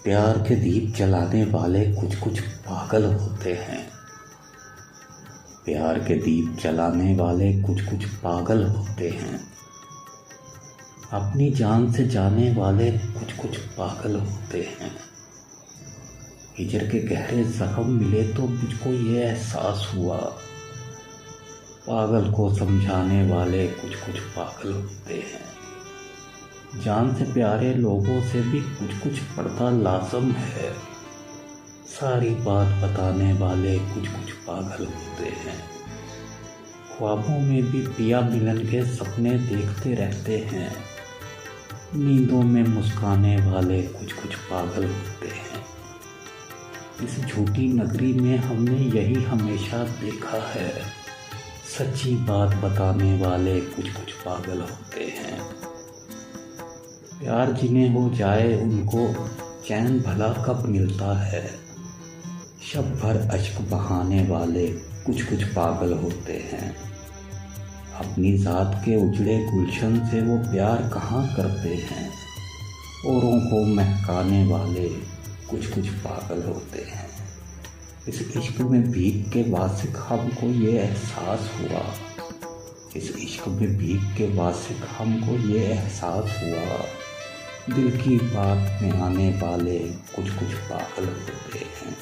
प्यार के दीप जलाने वाले कुछ कुछ पागल होते हैं। प्यार के दीप जलाने वाले कुछ कुछ पागल होते हैं। अपनी जान से जाने वाले कुछ कुछ पागल होते हैं। हिजर के गहरे जख्म मिले तो मुझको ये एहसास हुआ, पागल को समझाने वाले कुछ कुछ पागल होते हैं। जान से प्यारे लोगों से भी कुछ कुछ पर्दा लाज़म है। सारी बात बताने वाले कुछ कुछ पागल होते हैं। ख्वाबों में भी पिया मिलन के सपने देखते रहते हैं। नींदों में मुस्काने वाले कुछ कुछ पागल होते हैं। इस झूठी नगरी में हमने यही हमेशा देखा है, सच्ची बात बताने वाले कुछ कुछ पागल होते हैं। प्यार जिन्हें हो जाए उनको चैन भला कब मिलता है। शब भर अश्क बहाने वाले कुछ कुछ पागल होते हैं। अपनी ज़ात के उजड़े गुलशन से वो प्यार कहाँ करते हैं। औरों को महकाने वाले कुछ कुछ पागल होते हैं। इस इश्क में भीग के वासिक हमको ये एहसास हुआ, इस इश्क में भीग के वासिक हमको ये एहसास हुआ, दिल की बात में आने वाले कुछ कुछ पागल होते हैं।